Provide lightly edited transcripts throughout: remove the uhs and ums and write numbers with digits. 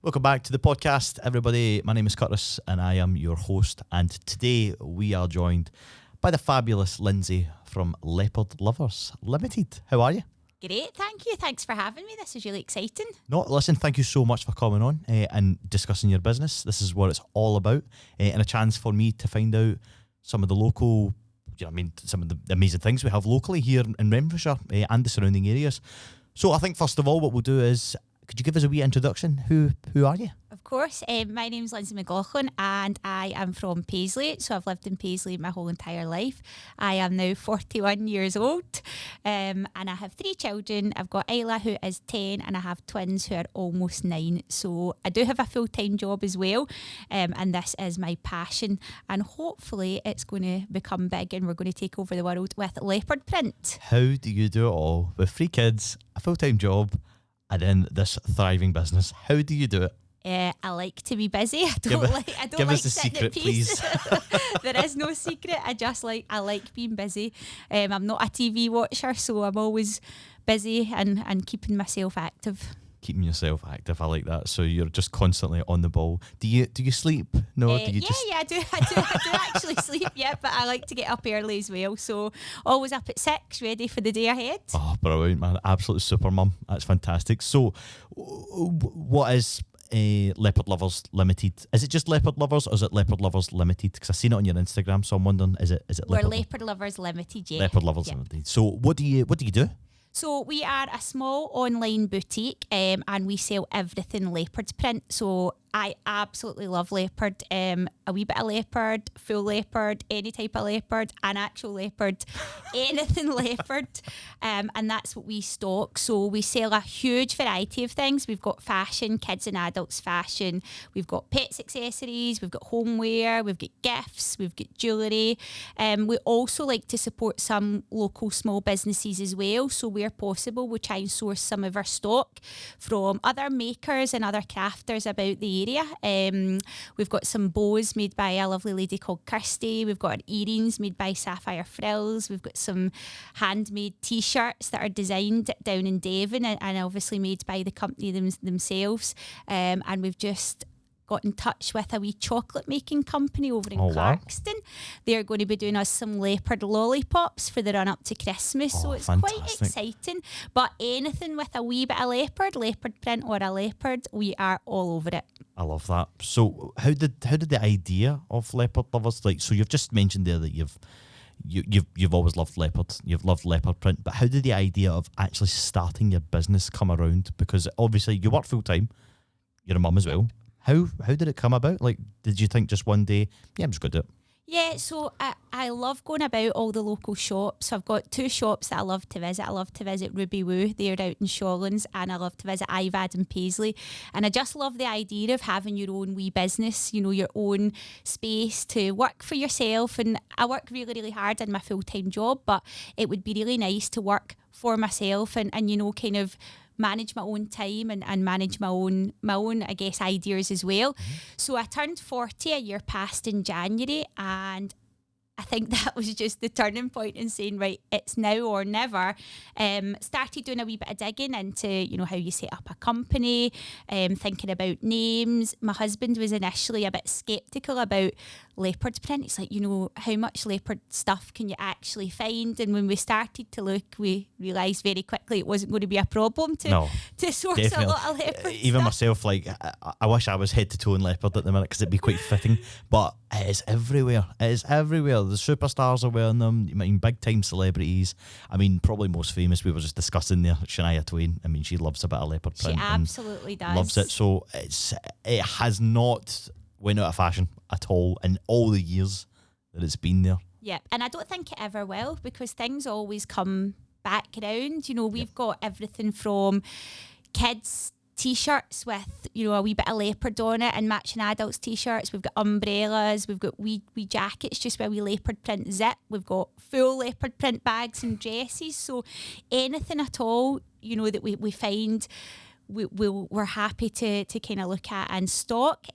Welcome back to the podcast, everybody. My name is Curtis and I am your host. And today we are joined by the fabulous Lyndsay from Leopard Lovers Limited. How are you? Great, thank you. Thanks for having me. This is really exciting. No, listen, thank you so much for coming on and discussing your business. This is what it's all about, and a chance for me to find out some of the local, some of the amazing things we have locally here in Renfrewshire and the surrounding areas. So I think first of all, what we'll do is, could you give us a wee introduction? Who are you? Of course. My name's Lyndsay McLaughlin and I am from Paisley. So I've lived in Paisley my whole entire life. I am now 41 years old and I have 3 children. I've got Isla who is 10 and I have twins who are almost 9. So I do have a full-time job as well, and this is my passion, and hopefully it's going to become big and we're going to take over the world with leopard print. How do you do it all with 3 kids, a full-time job, and then this thriving business? How do you do it? I like to be busy. I don't like us the sitting secret, at peace. please. There is no secret. I like being busy. I'm not a TV watcher, so I'm always busy and keeping myself active. Keeping yourself active, I like that. So you're just constantly on the ball. Do you sleep? No, do you I do actually sleep, yeah, but I like to get up early as well. So always up at 6, ready for the day ahead. Oh, brilliant, man. Absolute super mum. That's fantastic. So what is Leopard Lovers Limited? Is it just Leopard Lovers or is it Leopard Lovers Limited? Because I've seen it on your Instagram, so I'm wondering, is it We're Leopard Lovers Limited, yeah. Leopard Lovers Limited. So what do you do? So we are a small online boutique and we sell everything leopard print. So I absolutely love leopard, a wee bit of leopard, full leopard, any type of leopard, an actual leopard, anything leopard, and that's what we stock. So we sell a huge variety of things. We've got fashion, kids and adults fashion, we've got pets accessories, we've got homeware, we've got gifts, we've got jewellery. We also like to support some local small businesses as well. So where possible, we try and source some of our stock from other makers and other crafters about the area. We've got some bows made by a lovely lady called Kirsty. We've got our earrings made by Sapphire Frills. We've got some handmade t-shirts that are designed down in Devon and obviously made by the company themselves. And we've just got in touch with a wee chocolate making company over in Clarkston. Wow. They're going to be doing us some leopard lollipops for the run up to Christmas. So it's fantastic. Quite exciting. But anything with a wee bit of leopard print or a leopard, we are all over it. I love that. So how did the idea of Leopard Lovers, so you've just mentioned there that you've always loved leopard, you've loved leopard print, but how did the idea of actually starting your business come around? Because obviously you work full time, you're a mum as well. How did it come about? Did you think just one day, yeah, I'm just going to do it? Yeah, so I love going about all the local shops. So I've got 2 shops that I love to visit. I love to visit Ruby Woo, they're out in Shawlands, and I love to visit Ivad in Paisley. And I just love the idea of having your own wee business, your own space to work for yourself. And I work really, really hard in my full-time job, but it would be really nice to work for myself and kind of manage my own time and manage my own I guess ideas as well. Mm-hmm. So I turned 40 a year past in January, and I think that was just the turning point in saying, right, it's now or never. Started doing a wee bit of digging into, how you set up a company, thinking about names. My husband was initially a bit sceptical about leopard print. It's like, how much leopard stuff can you actually find? And when we started to look, we realised very quickly it wasn't going to be a problem to source definitely. A lot of leopard Even stuff. Myself, I wish I was head to toe in leopard at the minute because it'd be quite fitting. But it is everywhere. The superstars are wearing them. Big time celebrities. Probably most famous, we were just discussing there, Shania Twain. She loves a bit of leopard print. She absolutely does. Loves it. So it has not went out of fashion at all in all the years that it's been there. Yeah, and I don't think it ever will, because things always come back around. We've got everything from kids t-shirts with a wee bit of leopard on it and matching adults t-shirts. We've got umbrellas, we've got wee jackets just with a wee leopard print zip, we've got full leopard print bags and dresses. So anything at all that we find we're happy to kind of look at and stock.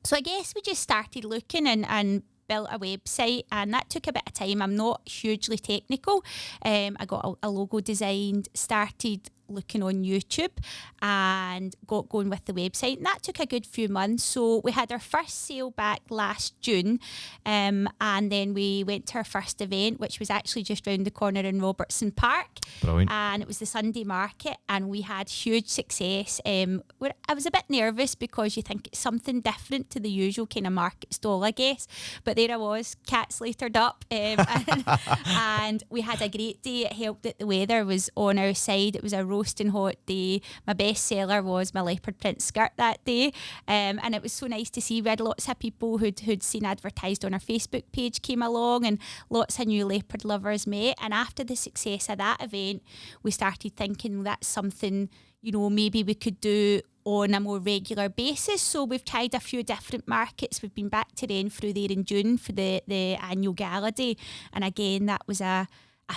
So I guess we just started looking and built a website, and that took a bit of time. I'm not hugely technical. I got a logo designed, started looking on YouTube, and got going with the website, and that took a good few months. So we had our first sale back last June, and then we went to our first event, which was actually just round the corner in Robertson Park. Brilliant. And it was the Sunday market, and we had huge success. I was a bit nervous because you think it's something different to the usual kind of market stall, I guess, but there I was, cats latered up, and we had a great day. It helped that the weather was on our side. It was a roasting hot day. My best seller was my leopard print skirt that day, and it was so nice to see. We had lots of people who'd seen advertised on our Facebook page came along, and lots of new leopard lovers met. And after the success of that event, we started thinking that's something, you know, maybe we could do on a more regular basis. So we've tried a few different markets. We've been back to Renfrew there in June for the annual gala day, and again that was a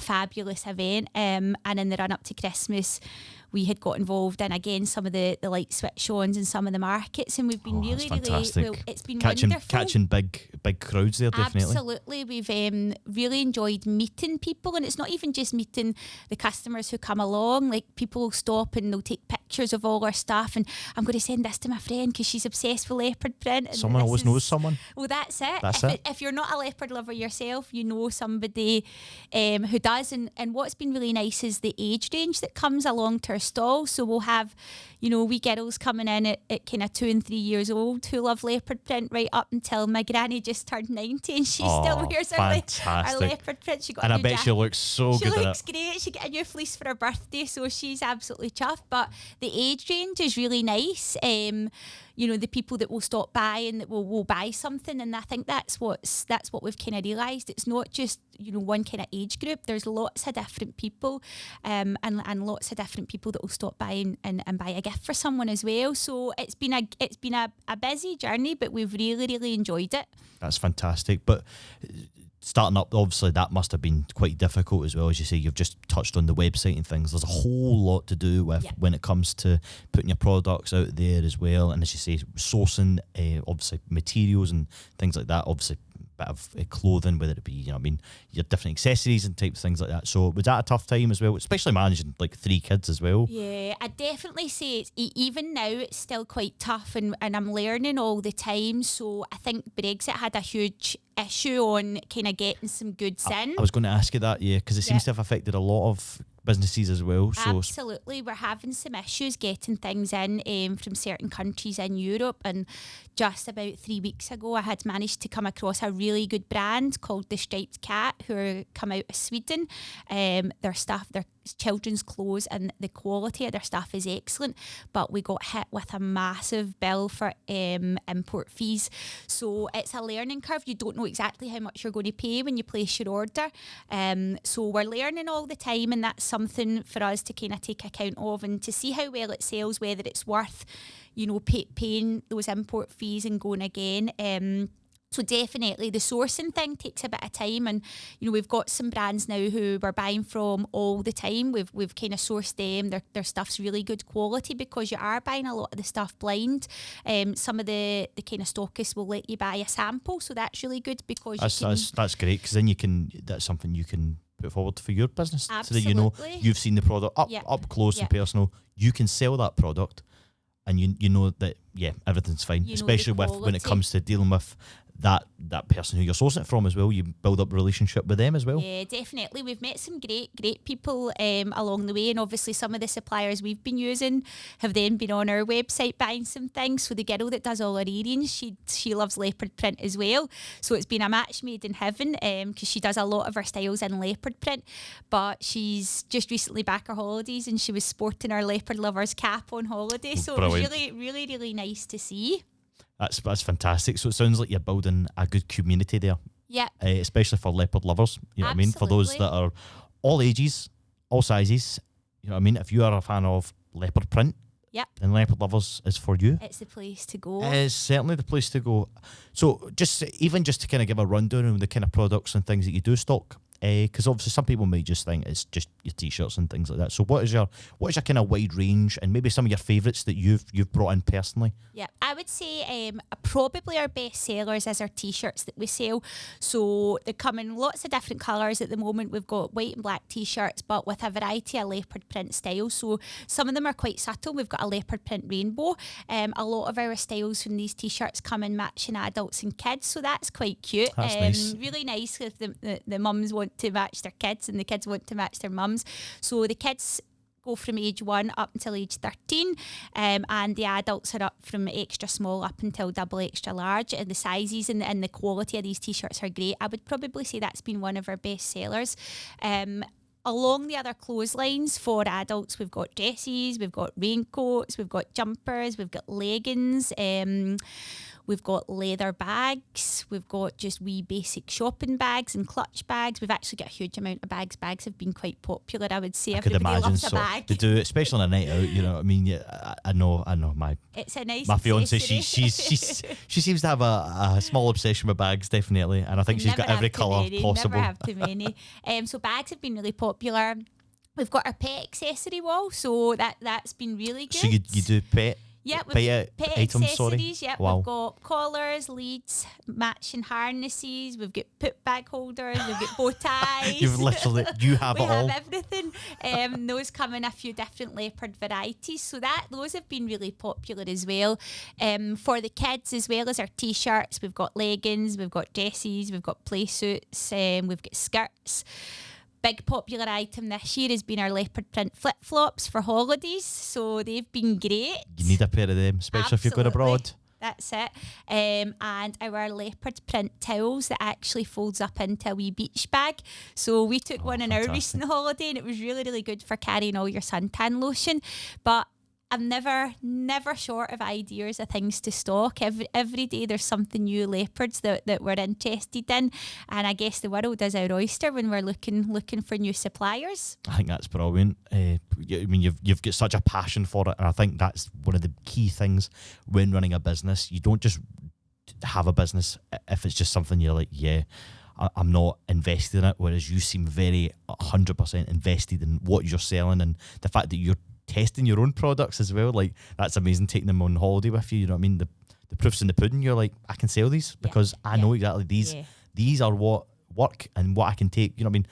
fabulous event. And in the run up to Christmas, we had got involved in again some of the light switch ons in some of the markets, and we've been really well, it's been wonderful. Catching big crowds there, definitely. Absolutely. We've really enjoyed meeting people, and it's not even just meeting the customers who come along. Like, people will stop and they'll take pictures of all our stuff, and I'm going to send this to my friend because she's obsessed with leopard print. And someone always knows someone. Well, that's it. That's it. If you're not a leopard lover yourself, you know somebody who does. And what's been really nice is the age range that comes along to our stall. So we'll have, you know, wee girls coming in at kind of 2 and 3 years old who love leopard print, right up until my granny just turned 90 and she still wears our leopard print. She got and a I new bet she looks so she good looks at it. great. She got a new fleece for her birthday, so she's absolutely chuffed. But the age range is really nice. You know, the people that will stop by and that will buy something, and I think that's what we've kind of realised. It's not just, you know, one kind of age group. There's lots of different people, and lots of different people that will stop by and buy a gift for someone as well. So it's been a busy journey, but we've really enjoyed it. That's fantastic. But starting up, obviously, that must have been quite difficult as well. As you say, you've just touched on the website and things. There's a whole lot to do with when it comes to putting your products out there as well. And as you say, sourcing, obviously, materials and things like that. Obviously, bit of clothing, whether it be, you know, I mean, your different accessories and types of things like that. So was that a tough time as well, especially managing like 3 kids as well? Yeah, I'd definitely say it's even now it's still quite tough, and I'm learning all the time. So I think Brexit had a huge issue on kind of getting some goods in. I was going to ask you that, because it seems to have affected a lot of businesses as well. So absolutely, we're having some issues getting things in from certain countries in Europe, and just about 3 weeks ago I had managed to come across a really good brand called the Striped Cat, who are come out of Sweden. Their stuff, their children's clothes, and the quality of their stuff is excellent, but we got hit with a massive bill for import fees. So it's a learning curve. You don't know exactly how much you're going to pay when you place your order. So we're learning all the time, and that's something for us to kind of take account of, and to see how well it sells, whether it's worth, you know, paying those import fees and going again. So definitely the sourcing thing takes a bit of time, and you know, we've got some brands now who we're buying from all the time. We've kind of sourced them. Their stuff's really good quality because you are buying a lot of the stuff blind. Some of the kind of stockists will let you buy a sample, so that's really good because that's great, because then that's something you can put forward for your business. Absolutely. So that you know you've seen the product up close and personal. You can sell that product, and you know that everything's fine. Especially when it comes to dealing with that person who you're sourcing it from as well. You build up a relationship with them as well. Yeah, definitely. We've met some great people along the way, and obviously some of the suppliers we've been using have then been on our website buying some things. So the girl that does all our earrings, she loves leopard print as well. So it's been a match made in heaven, because she does a lot of her styles in leopard print. But she's just recently back her holidays, and she was sporting our Leopard Lovers cap on holiday. So brilliant. It was really nice to see. That's fantastic. So it sounds like you're building a good community there. Yeah. Especially for leopard lovers. You know what I mean? For those that are all ages, all sizes. You know what I mean? If you are a fan of leopard print, then Leopard Lovers is for you. It's the place to go. It is certainly the place to go. So just to kind of give a rundown on the kind of products and things that you do stock, Because obviously some people might just think it's just your t-shirts and things like that. So what is your kind of wide range, and maybe some of your favourites that you've brought in personally? Yeah, I would say probably our best sellers is our t-shirts that we sell. So they come in lots of different colours at the moment. We've got white and black t-shirts, but with a variety of leopard print styles. So some of them are quite subtle. We've got a leopard print rainbow. A lot of our styles from these t-shirts come in matching adults and kids, so that's quite cute. That's nice. Really nice if the mums want to match their kids and the kids want to match their mums. So the kids go from age 1 up until age 13, and the adults are up from extra small up until double extra large, and the sizes and the quality of these t-shirts are great. I would probably say that's been one of our best sellers. Along the other clotheslines for adults, we've got dresses, we've got raincoats, we've got jumpers, we've got leggings, we've got leather bags, we've got just wee basic shopping bags and clutch bags. We've actually got a huge amount of bags. Bags have been quite popular, I would say. I could Everybody imagine loves a so. bag. They do, especially on a night out. You know what I mean? Yeah, I know. It's a nice My fiance, accessory. she seems to have a small obsession with bags, definitely, and I think she's got every colour possible. Never have too many. So bags have been really popular. We've got our pet accessory wall, so that's been really good. So you do pet? Yeah, pet items, accessories. sorry. Yeah, Wow. We've got collars, leads, matching harnesses. We've got put bag holders. We've got bow ties. You have we it all. have everything. Those come in a few different leopard varieties, so those have been really popular as well. For the kids as well as our t-shirts, we've got leggings, we've got dresses, we've got play suits, we've got skirts. Big popular item this year has been our leopard print flip-flops for holidays, so they've been great. You need a pair of them, especially if you're going abroad. That's it. And our leopard print towels that actually folds up into a wee beach bag. So we took one on our recent holiday, and it was really, really good for carrying all your suntan lotion. But I'm never short of ideas of things to stock. Every day there's something new leopards that we're interested in, and I guess the world is our oyster when we're looking for new suppliers. I think that's brilliant. I mean, you've got such a passion for it, and I think that's one of the key things when running a business. You don't just have a business if it's just something you're like, yeah, I'm not invested in it, whereas you seem very 100% invested in what you're selling, and the fact that you're testing your own products as well, like that's amazing. Taking them on holiday with you, you know what I mean? The proof's in the pudding. You're like, I can sell these because I know exactly these are what work and what I can take. You know what I mean?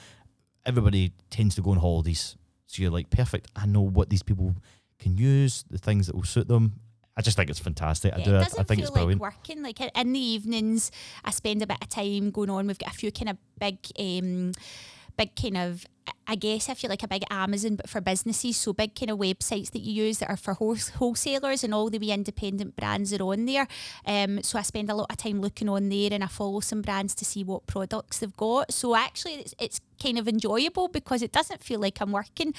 Everybody tends to go on holidays, so you're like, perfect. I know what these people can use, the things that will suit them. I just think it's fantastic. Yeah, I think it's brilliant. Like working, like in the evenings, I spend a bit of time going on. We've got a few kind of big kind of, I guess if you like a big Amazon but for businesses, so big kind of websites that you use that are for wholesalers, and all the wee independent brands are on there. So I spend a lot of time looking on there, and I follow some brands to see what products they've got. So actually it's kind of enjoyable because it doesn't feel like I'm working.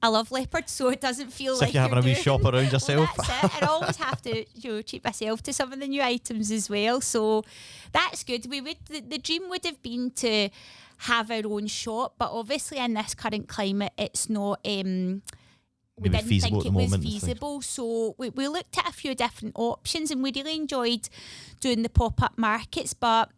I love leopards, so it doesn't feel like you're having a wee shop around yourself. Well, that's it. I always have to treat myself to some of the new items as well. So that's good. The dream would have been to have our own shop, but obviously in this current climate, it's not. We didn't feasible think it was feasible, so we looked at a few different options, and we really enjoyed doing the pop-up markets, but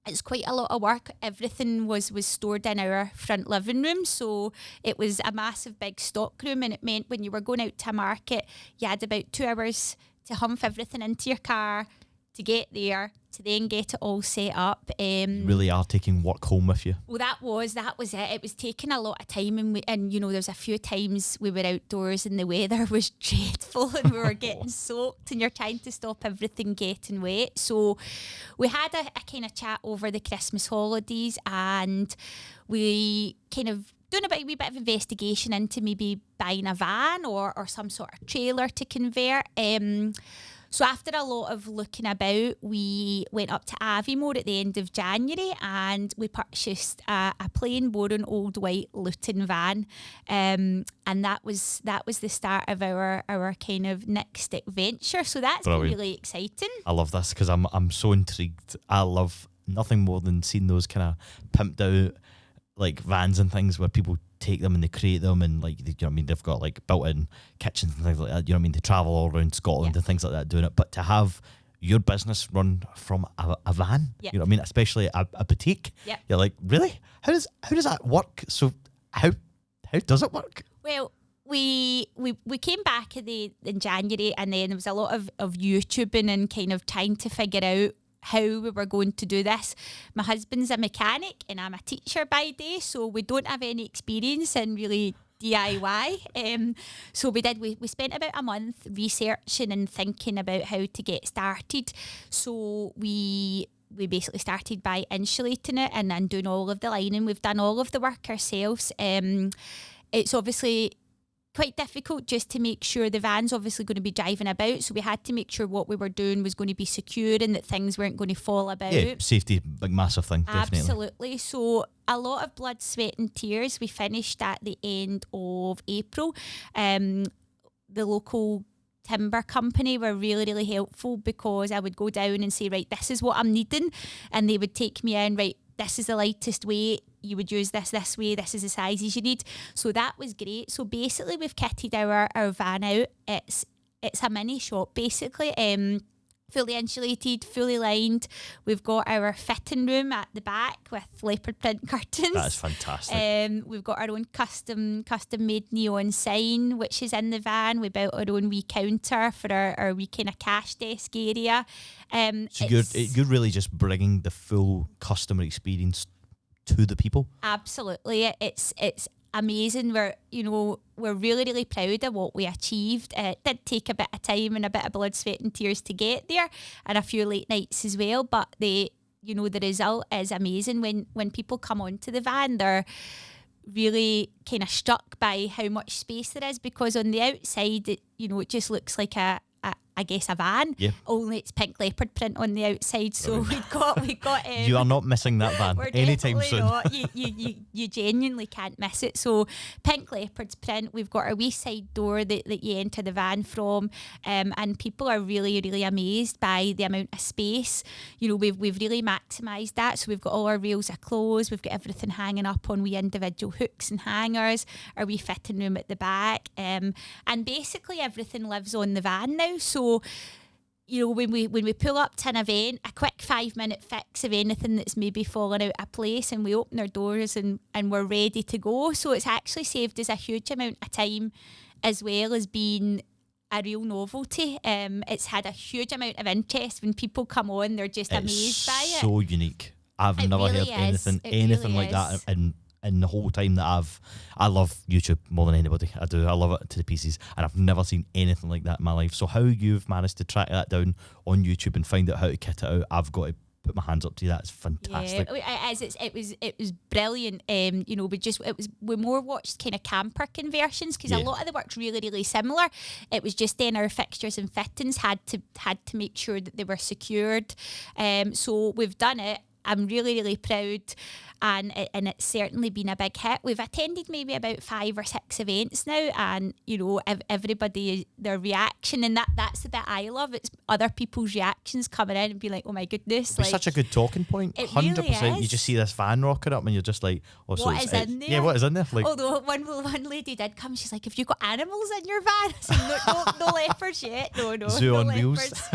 it's quite a lot of work. Everything was stored in our front living room, so it was a massive big stock room, and it meant when you were going out to a market, you had about 2 hours to humph everything into your car to get there, to then get it all set up. You really are taking work home with you. Well, that was it. It was taking a lot of time, and you know, there was a few times we were outdoors and the weather was dreadful, and we were getting soaked, and you're trying to stop everything getting wet. So we had a kind of chat over the Christmas holidays, and we kind of doing a wee bit of investigation into maybe buying a van or some sort of trailer to convert. So after a lot of looking about, we went up to Aviemore at the end of January, and we purchased a plain boring old white Luton van, and that was the start of our kind of next adventure. So that's been really exciting. I love this because I'm so intrigued. I love nothing more than seeing those kind of pimped out like vans and things where people take them and they create them, and like, you know what I mean, they've got like built-in kitchens and things like that, you know what I mean, they travel all around Scotland and things like that doing it. But to have your business run from a van. Yep. You know what I mean? Especially a boutique. Yep. You're like, really? How does that work? So how does it work? Well, we came back in January, and then there was a lot of YouTubing and kind of trying to figure out how we were going to do this. My husband's a mechanic and I'm a teacher by day, so we don't have any experience in really DIY. So we spent about a month researching and thinking about how to get started. So we basically started by insulating it and then doing all of the lining. We've done all of the work ourselves. It's obviously quite difficult just to make sure the van's obviously going to be driving about, so we had to make sure what we were doing was going to be secure and that things weren't going to fall about. Yeah, safety, big massive thing, definitely. Absolutely. So a lot of blood, sweat and tears. We finished at the end of April. The local timber company were really, really helpful, because I would go down and say, right, this is what I'm needing, and they would take me in, right, this is the lightest weight, you would use this way, this is the sizes you need. So that was great. So basically we've kitted our van out. It's a mini shop basically, fully insulated, fully lined. We've got our fitting room at the back with leopard print curtains. That's fantastic. We've got our own custom made neon sign which is in the van. We built our own wee counter for our wee kind of cash desk area. So you're really just bringing the full customer experience to the people. Absolutely, it's amazing. We're really, really proud of what we achieved. It did take a bit of time and a bit of blood, sweat and tears to get there, and a few late nights as well, but the result is amazing. When people come onto the van, they're really kind of struck by how much space there is, because on the outside it just looks like a van, only it's pink leopard print on the outside. So we got you are not missing that van anytime soon. Not. You genuinely can't miss it. So pink leopard's print. We've got our wee side door that you enter the van from, and people are really, really amazed by the amount of space. We've really maximised that. So we've got all our reels of clothes. We've got everything hanging up on wee individual hooks and hangers. Our wee fitting room at the back, and basically everything lives on the van now. So when we pull up to an event, a quick 5-minute fix of anything that's maybe fallen out of place, and we open our doors and we're ready to go. So it's actually saved us a huge amount of time, as well as being a real novelty. It's had a huge amount of interest. When people come on, they're just amazed by it. So unique. I've never heard anything like that in the whole time that I love YouTube more than anybody. I do. I love it to the pieces, and I've never seen anything like that in my life. So how you've managed to track that down on YouTube and find out how to kit it out, I've got to put my hands up to you. That's fantastic. Yeah, it was brilliant. We more watched kind of camper conversions, because a lot of the work's really, really similar. It was just then our fixtures and fittings had to make sure that they were secured. So we've done it. I'm really, really proud, and it's certainly been a big hit. We've attended maybe about 5 or 6 events now, and everybody, their reaction, and that's the bit I love. It's other people's reactions coming in and being like, oh my goodness, it's such a good talking point. 100%. Really, you just see this van rocking up and you're just like, oh, so what is in there? Yeah, what is in there? Like, although one lady did come, she's like, have you got animals in your van? I said, no leopards yet. No Zoo on leopards. wheels.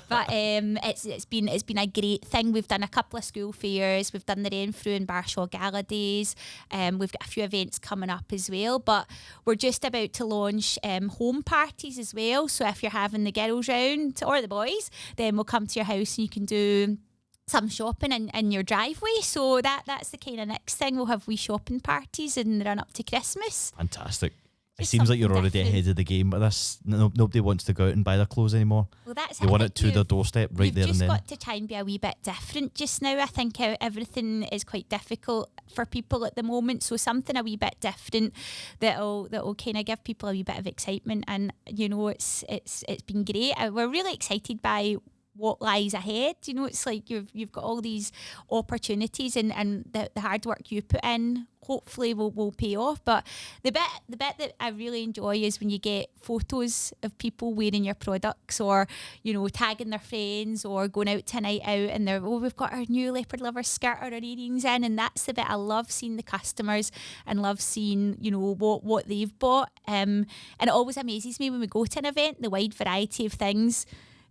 But it's been a great thing. We've done a couple of school fairs. We've done the Renfrew and Barshaw Gala Days. We've got a few events coming up as well. But we're just about to launch home parties as well. So if you're having the girls round, or the boys, then we'll come to your house and you can do some shopping in your driveway. So that's the kind of next thing. We'll have wee shopping parties in the run up to Christmas. Fantastic. It seems like you're already ahead of the game with this. Nobody wants to go out and buy their clothes anymore. Well, that's they want it to their doorstep right there and then. You've just got to try and be a wee bit different just now. I think everything is quite difficult for people at the moment. So something a wee bit different that'll kind of give people a wee bit of excitement. And it's been great. We're really excited by what lies ahead. It's like you've got all these opportunities, and the hard work you put in hopefully will pay off. But the bit that I really enjoy is when you get photos of people wearing your products, or tagging their friends, or going out to a night out and they're, we've got our new Leopard Lovers skirt or our earrings in. And that's the bit I love, seeing the customers and love seeing what they've bought. And it always amazes me when we go to an event, the wide variety of things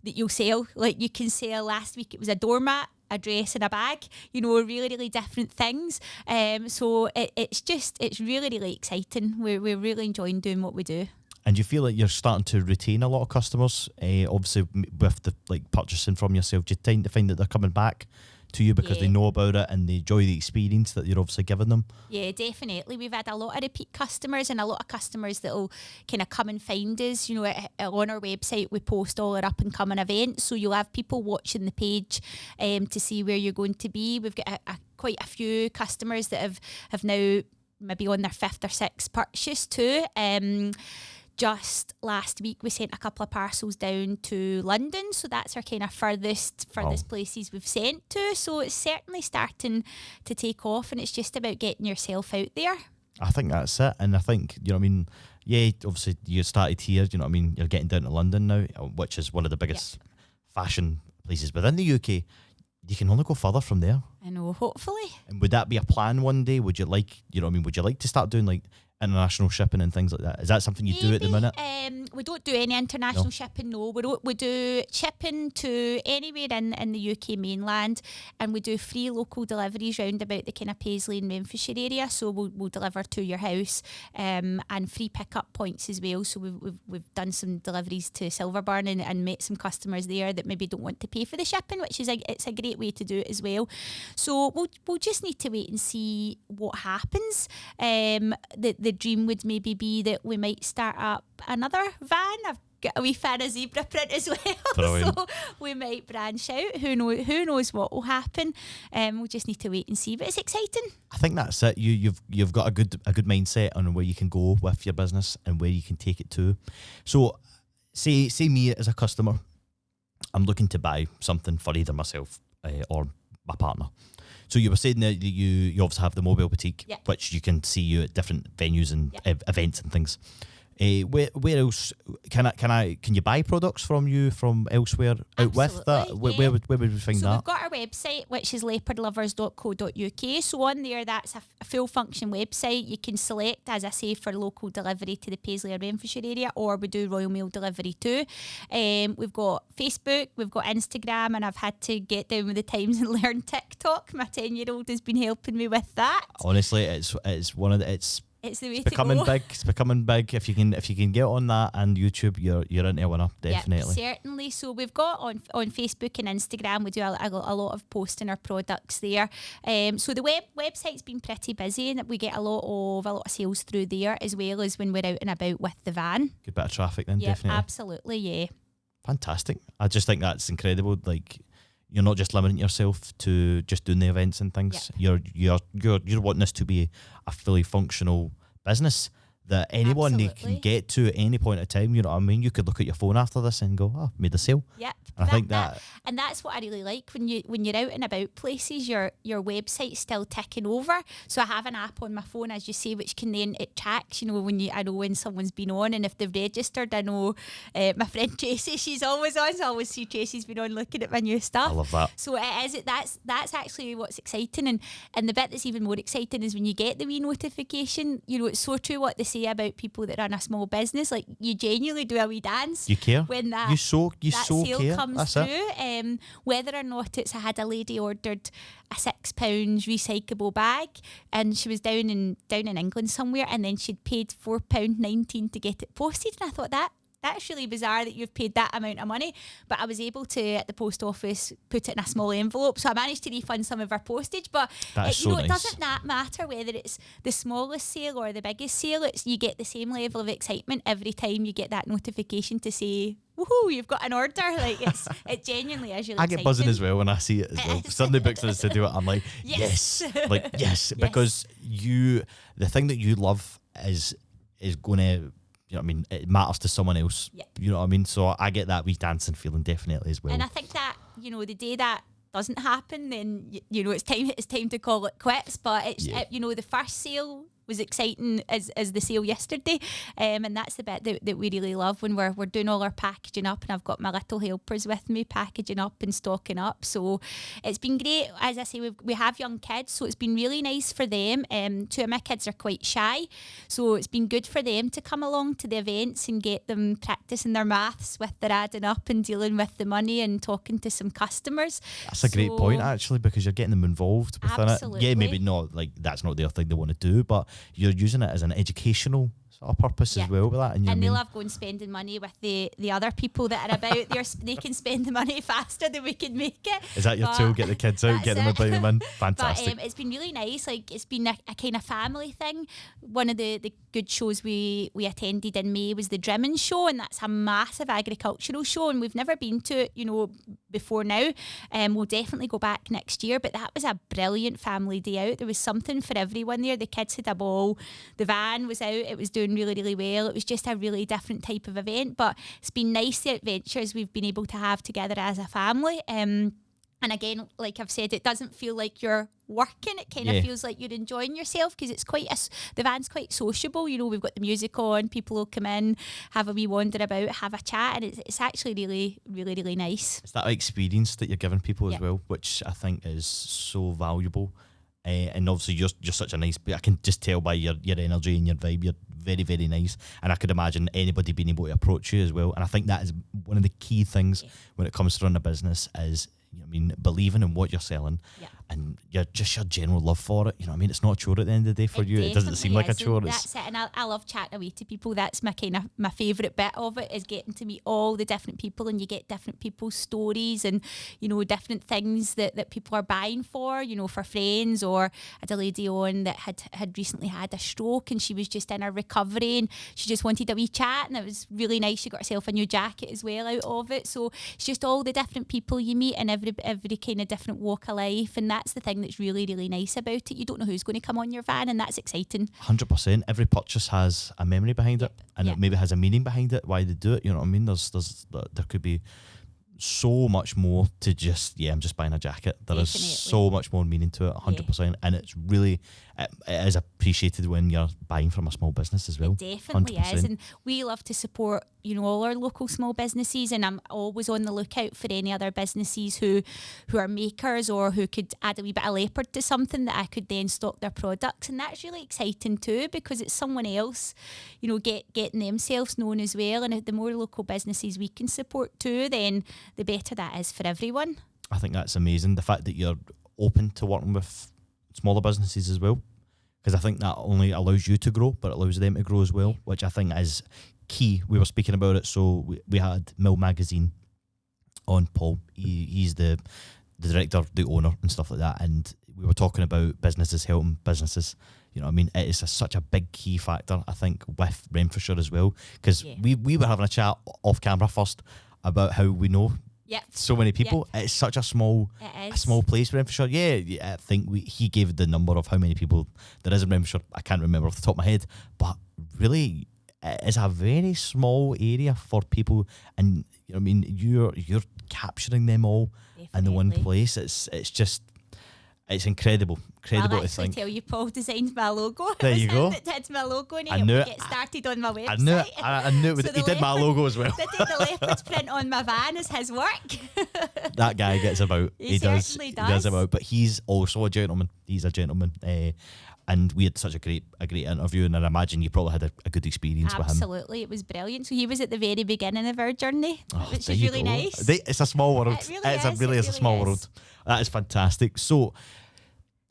that you'll sell. Like you can sell, last week it was a doormat, a dress and a bag, you know, really, really different things. So it's really, really exciting. We're really enjoying doing what we do. And you feel like you're starting to retain a lot of customers, obviously with the like purchasing from yourself. Do you tend to find that they're coming back to you because they know about it and they enjoy the experience that you're obviously giving them? Yeah, definitely. We've had a lot of repeat customers and a lot of customers that will kind of come and find us. You know, on our website we post all our up and coming events, so you'll have people watching the page to see where you're going to be. We've got quite a few customers that have now maybe on their 5th or 6th purchase too. Just last week we sent a couple of parcels down to London, so that's our kind of furthest places we've sent to. So it's certainly starting to take off, and it's just about getting yourself out there. I think that's it. And I think, you know what I mean, yeah, obviously you started here, you know what I mean, you're getting down to London now, which is one of the biggest fashion places within the UK. You can only go further from there. I know, hopefully. And would that be a plan one day? Would you like, you know what I mean, would you like to start doing like international shipping and things like that? Is that something you do at the minute? We don't do any international shipping, no. We do shipping to anywhere in the UK mainland, and we do free local deliveries round about the kind of Paisley and Renfrewshire area, so we'll deliver to your house, and free pick-up points as well. So we've done some deliveries to Silverburn and met some customers there that maybe don't want to pay for the shipping, which is it's a great way to do it as well. So we'll just need to wait and see what happens. The dream would maybe be that we might start up another van. I've got a wee fan of zebra print as well. Brilliant. So we might branch out. Who knows what will happen? We'll just need to wait and see. But it's exciting. I think that's it. You've got a good mindset on where you can go with your business and where you can take it to. So say me as a customer, I'm looking to buy something for either myself or my partner. So you were saying that you obviously have the mobile boutique, which you can see you at different venues and events and things. Where else can you buy products from you from elsewhere out with that? Where would we find that? So we've got our website, which is leopardlovers.co.uk. So on there, that's a full function website. You can select, as I say, for local delivery to the Paisley or Renfrewshire area, or we do Royal Mail delivery too. We've got Facebook, we've got Instagram, and I've had to get down with the times and learn TikTok. My 10-year-old has been helping me with that. Honestly, it's one of the It's the way it's becoming to go. big. It's becoming big. If you can get on that and YouTube, you're into a winner, definitely. Yeah, certainly. So we've got on Facebook and Instagram, we do a lot of posting our products there. So the website's been pretty busy, and we get a lot of sales through there, as well as when we're out and about with the van. Good bit of traffic then, definitely. Absolutely, yeah. Fantastic. I just think that's incredible. Like, you're not just limiting yourself to just doing the events and things. You're wanting this to be a fully functional business that anyone can get to at any point in time. You know what I mean? You could look at your phone after this and go, "Oh, made a sale." Yep. And I think and that's what I really like when you're out and about places. Your website's still ticking over. So I have an app on my phone, as you say, which can then it tracks. You know, I know when someone's been on and if they've registered. I know my friend Tracy, she's always on. So I always see Tracy's been on looking at my new stuff. I love that. So that's actually what's exciting, and the bit that's even more exciting is when you get the wee notification. You know, it's so true what they say about people that run a small business. Like, you genuinely do a wee dance. You care when that sale care. Comes That's through. Whether or not I had a lady ordered a £6 recyclable bag, and she was down in England somewhere, and then she'd paid £4.19 to get it posted, and I thought that's really bizarre that you've paid that amount of money. But I was able to, at the post office, put it in a small envelope. So I managed to refund some of her postage. But nice. It doesn't matter whether it's the smallest sale or the biggest sale. You get the same level of excitement every time you get that notification to say, "Woohoo, you've got an order." Like, it genuinely is really I get exciting. buzzing as well when I see it as well. Sunday books us to do it. I'm like, yes. Like, yes. Because the thing that you love is going to, you know what I mean, it matters to someone else. Yep. You know what I mean? So I get that wee dancing feeling definitely as well. And I think that, you know, the day that doesn't happen, then, you know, it's time to call it quits. But it's you know, the first sale was exciting as the sale yesterday, and that's the bit that we really love when we're doing all our packaging up, and I've got my little helpers with me packaging up and stocking up. So it's been great. As I say, we have young kids, so it's been really nice for them. 2 of my kids are quite shy, so it's been good for them to come along to the events and get them practicing their maths with their adding up and dealing with the money and talking to some customers. That's a great point, actually, because you're getting them involved within absolutely. it. Yeah, maybe not like that's not their thing they want to do, but you're using it as an educational sort of purpose as well with that. And they love going spending money with the other people that are about. They can spend the money faster than we can make it. Is that your tool? Get the kids out, get them about them in. Fantastic. But it's been really nice. Like, it's been a kind of family thing. One of the good shows we attended in May was the Drimming Show, and that's a massive agricultural show, and we've never been to it, before now. We'll definitely go back next year, but that was a brilliant family day out. There was something for everyone there. The kids had a ball. The van was out. It was doing really, really well. It was just a really different type of event, but it's been nice, the adventures we've been able to have together as a family. And again, like I've said, it doesn't feel like you're working. It kind of feels like you're enjoying yourself, because it's the van's quite sociable. We've got the music on, people will come in, have a wee wander about, have a chat, and it's actually really, really, really nice. It's that experience that you're giving people as well, which I think is so valuable. And obviously you're such a nice, I can just tell by your energy and your vibe, you're very, very nice, and I could imagine anybody being able to approach you as well. And I think that is one of the key things when it comes to running a business is, believing in what you're selling, and your general love for it. It's not a chore at the end of the day for you. It doesn't seem like a chore. That's it, and I love chatting away to people. That's my favourite bit of it, is getting to meet all the different people, and you get different people's stories and different things that people are buying for friends. Or I had a lady on that had recently had a stroke, and she was just in her recovery, and she just wanted a wee chat, and it was really nice. She got herself a new jacket as well out of it. So it's just all the different people you meet, and every kind of different walk of life, and that's the thing that's really, really nice about it. You don't know who's going to come on your van, and that's exciting. 100%. Every purchase has a memory behind it, and it maybe has a meaning behind it, why they do it. You know what I mean? There could be so much more to just, I'm just buying a jacket. There is so much more meaning to it, 100%. And it's really, it is appreciated when you're buying from a small business as well. It definitely 100%. is. And we love to support, all our local small businesses. And I'm always on the lookout for any other businesses who are makers, or who could add a wee bit of Leopard to something that I could then stock their products. And that's really exciting too, because it's someone else, getting themselves known as well. And the more local businesses we can support too, then the better that is for everyone. I think that's amazing. The fact that you're open to working with smaller businesses as well, because I think that only allows you to grow, but it allows them to grow as well, which I think is key. We were speaking about it, so we had Mill Magazine on Paul. He's the director, the owner and stuff like that, and we were talking about businesses helping businesses. It is such a big key factor, I think, with Renfrewshire as well, because we were having a chat off camera first about how we know so many people. It's such a small place, Renfrewshire. I think he gave the number of how many people there is in Renfrewshire. I can't remember off the top of my head, but really it's a very small area for people, and you're capturing them all in the one place. It's incredible I'll to actually think. tell you, Paul designed my logo. There you go. That did my logo, and I he knew helped it. me get started on my website. I knew it. I knew it. So He did my logo as well. The leopard's print on my van is his work. That guy gets about. He certainly does. He does about. But he's also a gentleman. He's a gentleman. And we had such a great interview, and I imagine you probably had a good experience with him. Absolutely, it was brilliant. So he was at the very beginning of our journey, which is really nice. It's a small world. It really is a small world. That is fantastic. So,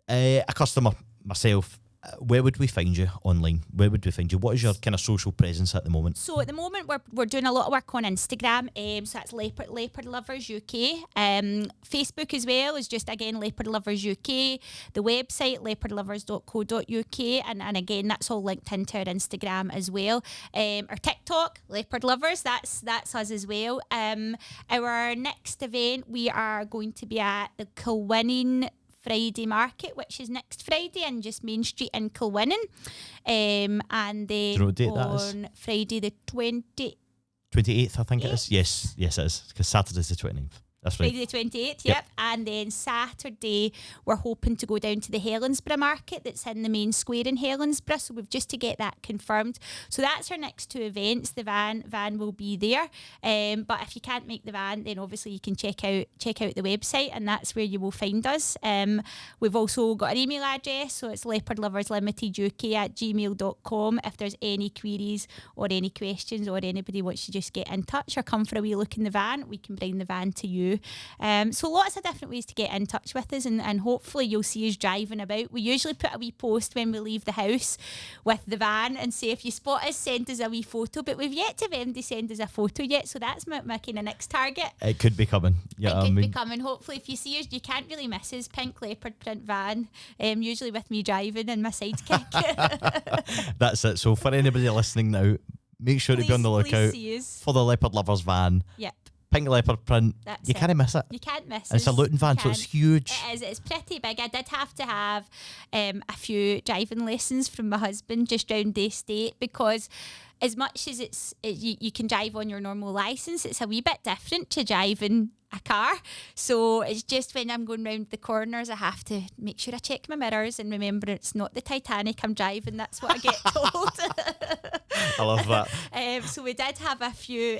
a customer, myself, where would we find you online? Where would we find you? What is your kind of social presence at the moment? So at the moment we're doing a lot of work on Instagram. So that's Leopard Lovers UK. Facebook as well is just, again, Leopard Lovers UK. The website leopardlovers.co.uk, and again that's all linked into our Instagram as well. Our TikTok, Leopard Lovers, that's us as well. Our next event, we are going to be at the Kilwinning Friday Market, which is next Friday in just Main Street in Kilwinning. And then on Friday the 28th, 28th, I think it is. Yes, it is. Because Saturday's the 29th. That's right. Friday the 28th, Yep. yep. And then Saturday, we're hoping to go down to the Helensburgh market that's in the main square in Helensburgh. So we've just to get that confirmed. So that's our next two events. The van will be there. But if you can't make the van, then obviously you can check out the website, and that's where you will find us. We've also got an email address, so it's leopardloverslimiteduk@gmail.com. If there's any queries or any questions, or anybody wants to just get in touch or come for a wee look in the van, we can bring the van to you. So lots of different ways to get in touch with us, and hopefully you'll see us driving about. We usually put a wee post when we leave the house with the van and say, if you spot us, send us a wee photo, but we've yet to have anybody send us a photo yet, so that's my kind of next target. It could be coming. Yeah, it could be coming. Hopefully if you see us, you can't really miss us. Pink leopard print van, usually with me driving and my sidekick. That's it. So for anybody listening now, make sure to be on the lookout for the Leopard Lovers van. Yep. Pink leopard print. You can't miss it. You can't miss it. It's a Luton van, so it's huge. It is. It's pretty big. I did have to have a few driving lessons from my husband just round the estate, because as much as you can drive on your normal licence, it's a wee bit different to driving a car. So it's just when I'm going round the corners, I have to make sure I check my mirrors and remember it's not the Titanic I'm driving. That's what I get told. I love that. So we did have a few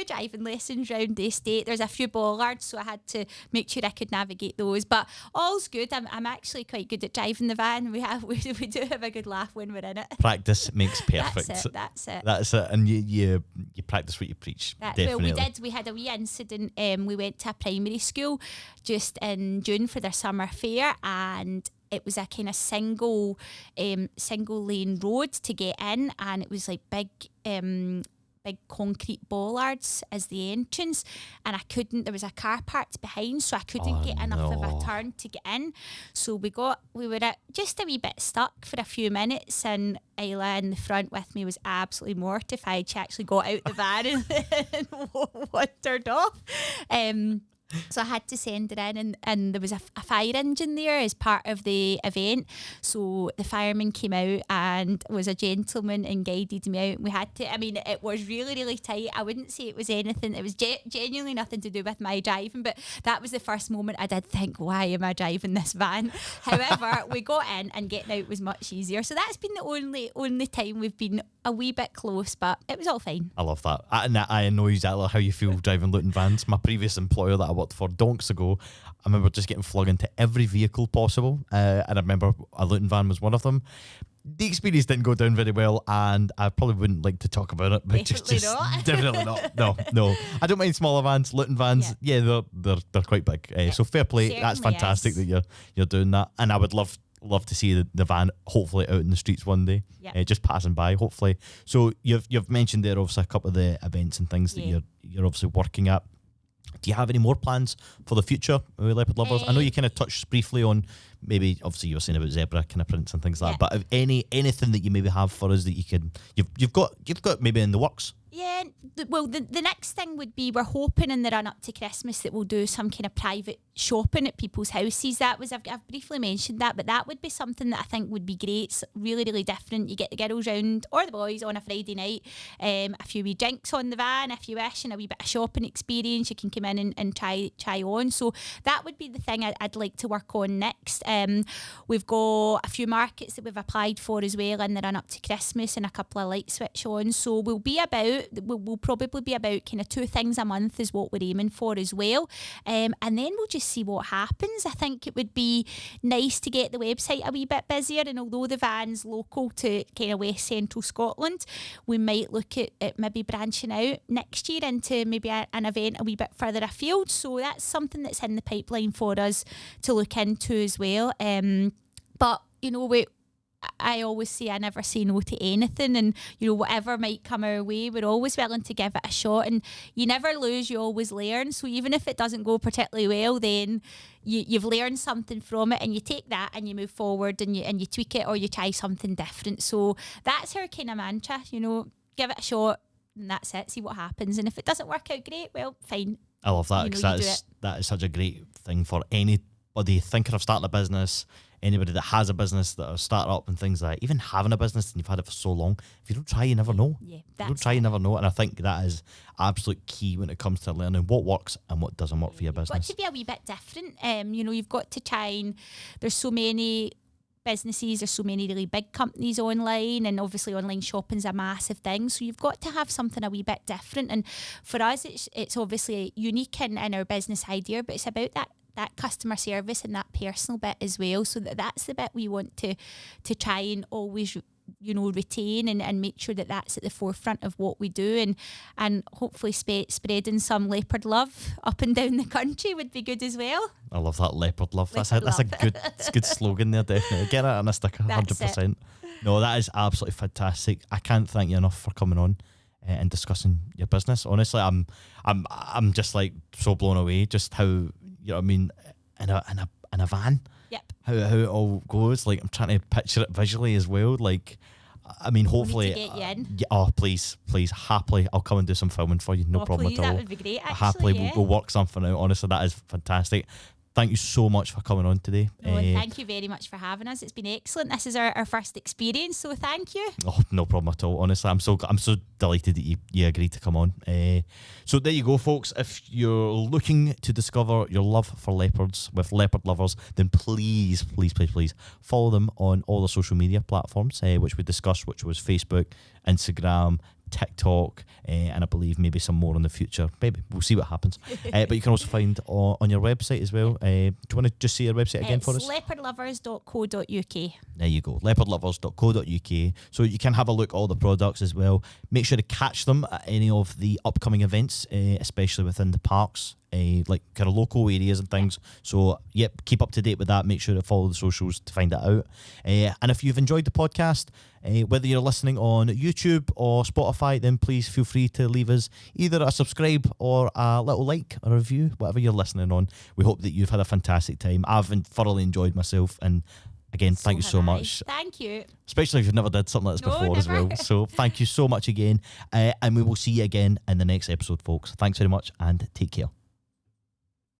driving lessons round the estate. There's a few bollards, so I had to make sure I could navigate those. But all's good. I'm actually quite good at driving the van. We do have a good laugh when we're in it. Practice makes perfect. That's it. And you practice what you preach. Definitely. Well, we had a wee incident. We went to a primary school just in June for their summer fair, and it was a kind of single lane road to get in, and it was like big concrete bollards as the entrance, and there was a car parked behind, so I couldn't get enough of a turn to get in. So we were just a wee bit stuck for a few minutes, and Isla in the front with me was absolutely mortified. She actually got out the van and wandered off. So I had to send her in, and there was a fire engine there as part of the event. So the fireman came out and was a gentleman and guided me out. We had to, it was really, really tight. I wouldn't say it was anything. It was genuinely nothing to do with my driving, but that was the first moment I did think, why am I driving this van? However, we got in and getting out was much easier. So that's been the only time we've been a wee bit close, but it was all fine. I love that. I know exactly how you feel driving Luton vans. My previous employer that I worked for donks ago, I remember just getting flung into every vehicle possible, and I remember a Luton van was one of them. The experience didn't go down very well, and I probably wouldn't like to talk about it. But definitely not. No. I don't mind smaller vans. Luton vans, yeah, they're quite big. So fair play. Certainly that's fantastic that you're doing that, and I would love to see the van hopefully out in the streets one day, just passing by hopefully. So you've mentioned there obviously a couple of the events and things that you're obviously working at. Do you have any more plans for the future with Leopard Lovers? I know you kind of touched briefly on, maybe obviously you were saying about zebra kind of prints and things like that, but if anything that you maybe have for us that you've got maybe in the works? Yeah, well, the next thing would be, we're hoping in the run up to Christmas that we'll do some kind of private shopping at people's houses. I've briefly mentioned that, but that would be something that I think would be great. It's really, really different. You get the girls round, or the boys, on a Friday night, a few wee drinks on the van if you wish, and a wee bit of shopping experience. You can come in and try on. So that would be the thing I'd like to work on next. We've got a few markets that we've applied for as well in the run up to Christmas, and a couple of light switch on. So we'll probably be about kind of 2 things a month is what we're aiming for as well. And then we'll just see what happens. I think it would be nice to get the website a wee bit busier, and although the van's local to kind of West Central Scotland, we might look at maybe branching out next year into maybe an event a wee bit further afield. So that's something that's in the pipeline for us to look into as well. But I always say I never say no to anything, and whatever might come our way, we're always willing to give it a shot, and you never lose, you always learn. So even if it doesn't go particularly well, then you've learned something from it, and you take that and you move forward, and you tweak it, or you try something different. So that's our kind of mantra, give it a shot, and that's it, see what happens. And if it doesn't work out great, well, fine. I love that, because that is such a great thing for any or they're thinking of starting a business, anybody that has a business that are starting up and things like that, even having a business and you've had it for so long, if you don't try, you never know. Yeah, If you don't try, you never know. And I think that is absolute key when it comes to learning what works and what doesn't work for your business. You've got to be a wee bit different. You've got to try and there's so many businesses, there's so many really big companies online, and obviously online shopping's a massive thing, so you've got to have something a wee bit different. And for us, it's obviously unique in our business idea, but it's about that customer service and that personal bit as well. So that's the bit we want to try and always retain and make sure that that's at the forefront of what we do, and hopefully spreading some leopard love up and down the country would be good as well. I love that, leopard love. That's Leopard a good slogan there, definitely. Get it on a sticker, 100%. No, that is absolutely fantastic. I can't thank you enough for coming on and discussing your business. Honestly, I'm just like so blown away just how, you know what I mean, in a van. Yep. How it all goes. Like, I'm trying to picture it visually as well. Like, I mean, hopefully. We need to get you in. Yeah, oh, please, happily, I'll come and do some filming for you. No problem please, at all. that would be great. Actually, Happily, yeah. we'll work something out. Honestly, that is fantastic. Thank you so much for coming on today. And thank you very much for having us. It's been excellent. This is our first experience, so thank you. Oh, no problem at all. Honestly, I'm so delighted that you agreed to come on. So there you go, folks. If you're looking to discover your love for leopards with Leopard Lovers, then please follow them on all the social media platforms, which we discussed, which was Facebook, Instagram, TikTok, and I believe maybe some more in the future. Maybe we'll see what happens. But you can also find on your website as well. Do you want to just say your website again for us? leopardlovers.co.uk. There you go, leopardlovers.co.uk. So you can have a look at all the products as well. Make sure to catch them at any of the upcoming events, especially within the parks, like kind of local areas and things. So yep, keep up to date with that. Make sure to follow the socials to find that out. And if you've enjoyed the podcast, whether you're listening on YouTube or Spotify, then please feel free to leave us either a subscribe or a little like or a review, whatever you're listening on. We hope that you've had a fantastic time. I've thoroughly enjoyed myself, and again, thank you so much. Thank you. Especially if you've never did something like this before as well. So thank you so much again. And we will see you again in the next episode, folks. Thanks very much and take care.